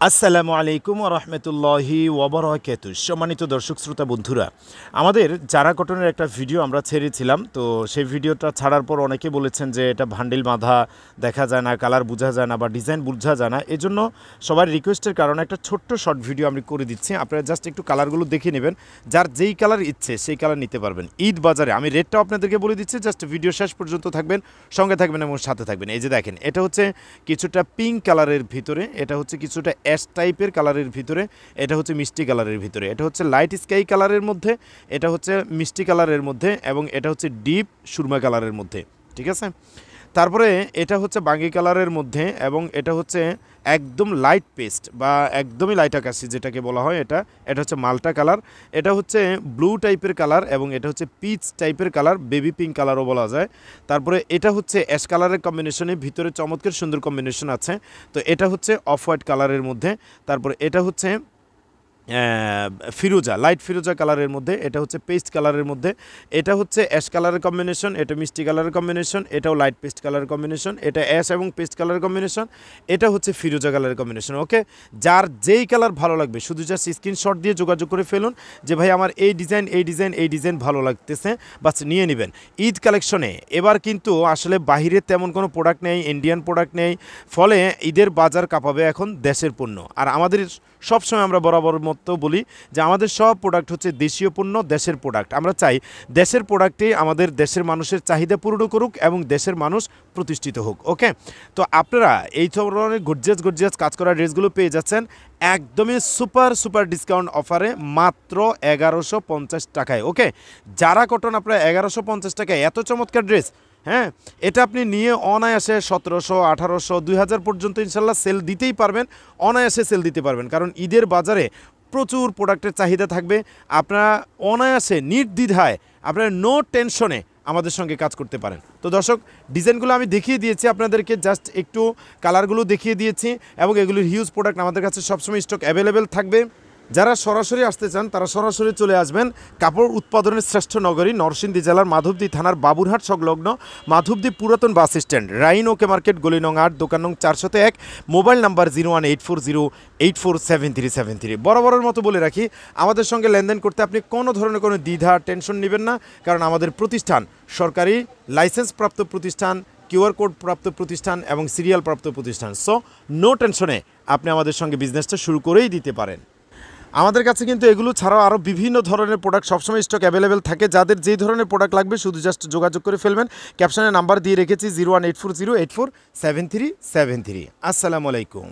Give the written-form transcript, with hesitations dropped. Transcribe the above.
আসসালামু আলাইকুম ওয়া রাহমাতুল্লাহি ওয়া বারাকাতুহু। সম্মানিত দর্শক শ্রোতা বন্ধুরা, আমাদের জারা কটনের একটা ভিডিও আমরা ছেড়েছিলাম। তো সেই ভিডিওটা ছাড়ার পর অনেকে বলেছেন যে এটা ভান্ডিল বাঁধা, দেখা যায় না, কালার বোঝা যায় না বা ডিজাইন বোঝা যায় না। এজন্য সবার রিকোয়েস্টের কারণে একটা ছোট্ট শর্ট ভিডিও আমি করে দিচ্ছি। আপনারা জাস্ট একটু কালারগুলো দেখে নেবেন, যার যেই কালার ইচ্ছে সেই কালার নিতে পারবেন। ঈদ বাজারে আমি রেটটাও আপনাদেরকে বলে দিচ্ছি, জাস্ট ভিডিও শেষ পর্যন্ত থাকবেন, সঙ্গে থাকবেন এবং সাথে থাকবেন। এই যে দেখেন, এটা হচ্ছে কিছুটা পিঙ্ক কালারের ভিতরে, এটা হচ্ছে কিছুটা অ্যাশ টাইপের কালারের ভিতরে, এটা হচ্ছে মিষ্টি কালারের ভিতরে, এটা হচ্ছে লাইট স্কাই কালারের মধ্যে, এটা হচ্ছে মিষ্টি কালারের মধ্যে এবং এটা হচ্ছে ডিপ সুরমা কালারের মধ্যে। ঠিক আছে, তারপরে এটা হচ্ছে বাঙ্গি কালারের মধ্যে এবং এটা হচ্ছে একদম লাইট পেস্ট বা একদমই লাইট আকাশি যেটাকে বলা হয়, এটা হচ্ছে মাল্টা কালার, এটা হচ্ছে ব্লু টাইপের কালার এবং এটা হচ্ছে পিচ টাইপের কালার, বেবি পিঙ্ক কালারও বলা যায়। তারপরে এটা হচ্ছে অ্যাশ কালারের কম্বিনেশনে, ভিতরে চমৎকার সুন্দর কম্বিনেশন আছে। তো এটা হচ্ছে অফ হোয়াইট কালারের মধ্যে। তারপরে এটা হচ্ছে ফিরোজা, লাইট ফিরোজা কালারের মধ্যে, এটা হচ্ছে পেস্ট কালারের মধ্যে, এটা হচ্ছে অ্যাশ কালারের কম্বিনেশন, এটা মিষ্টি কালারের কম্বিনেশন, এটাও লাইট পেস্ট কালারের কম্বিনেশন, এটা অ্যাশ এবং পেস্ট কালারের কম্বিনেশন, এটা হচ্ছে ফিরোজা কালারের কম্বিনেশন। ওকে, যার যেই কালার ভালো লাগবে শুধু জাস্ট স্ক্রিনশট দিয়ে যোগাযোগ করে ফেলুন যে ভাই আমার এই ডিজাইন ভালো লাগতেছে, বাস নিয়ে নেবেন। ঈদ কালেকশনে এবার কিন্তু আসলে বাহিরে তেমন কোনো প্রোডাক্ট নেই, ইন্ডিয়ান প্রোডাক্ট নেই, ফলে ঈদের বাজার কাঁপাবে এখন দেশের পণ্য। আর আমাদের সবসময় আমরা বরাবর মতো বলি যে আমাদের সব প্রোডাক্ট হচ্ছে দেশীয় পণ্য, দেশের প্রোডাক্ট। আমরা চাই দেশের প্রোডাক্টে আমাদের দেশের মানুষের চাহিদা পূরণ করুক এবং দেশের মানুষ প্রতিষ্ঠিত হোক। ওকে, তো আপনারা এই ধরনের গর্জিয়াস কাজ করা ড্রেসগুলো পেয়ে যাচ্ছেন একদমই সুপার ডিসকাউন্ট অফারে মাত্র 1150 টাকায়। ওকে, জারা কটন আপনারা 1150 টাকায় এত চমৎকার ড্রেস, হ্যাঁ, এটা আপনি নিয়ে অনায়াসে 1700, 1800, 2000 পর্যন্ত ইনশাল্লাহ সেল দিতেই পারবেন, অনায়াসে সেল দিতে পারবেন। কারণ ঈদের বাজারে প্রচুর প্রোডাক্টের চাহিদা থাকবে। আপনারা অনায়াসে নির্দ্বিধায়, আপনারা নো টেনশনে আমাদের সঙ্গে কাজ করতে পারেন। তো দর্শক, ডিজাইনগুলো আমি দেখিয়ে দিয়েছি আপনাদেরকে, জাস্ট একটু কালারগুলো দেখিয়ে দিয়েছি এবং এগুলির হিউজ প্রোডাক্ট আমাদের কাছে সবসময় স্টক অ্যাভেলেবেল থাকবে। যারা সরাসরি আসতে চান তারা সরাসরি চলে আসবেন কাপড় উৎপাদনের শ্রেষ্ঠ নগরী নরসিংদী জেলার মাধবদী থানার বাবুরহাট সংলগ্ন মাধবদী পুরাতন বাস স্ট্যান্ড, রাইন ওকে মার্কেট, গলি নং 8, দোকান নং 401, মোবাইল নাম্বার 018408473373। বরাবরের মতো বলে রাখি, আমাদের সঙ্গে লেনদেন করতে আপনি কোনো ধরনের কোনো দ্বিধা টেনশন নেবেন না, কারণ আমাদের প্রতিষ্ঠান সরকারি লাইসেন্সপ্রাপ্ত প্রতিষ্ঠান, কিউআর কোড প্রাপ্ত প্রতিষ্ঠান এবং সিরিয়াল প্রাপ্ত প্রতিষ্ঠান। সো নো টেনশনে আপনি আমাদের সঙ্গে বিজনেসটা শুরু করেই দিতে পারেন। আমাদের কাছে কিন্তু এগুলো ছাড়াও আরও বিভিন্ন ধরনের প্রোডাক্ট সবসময় স্টক অ্যাভেলেবেল থাকে। যাদের যেই ধরনের প্রোডাক্ট লাগবে শুধু জাস্ট যোগাযোগ করে ফেলবেন। ক্যাপশনে নাম্বার দিয়ে রেখেছি 01840847373। আসসালামু আলাইকুম।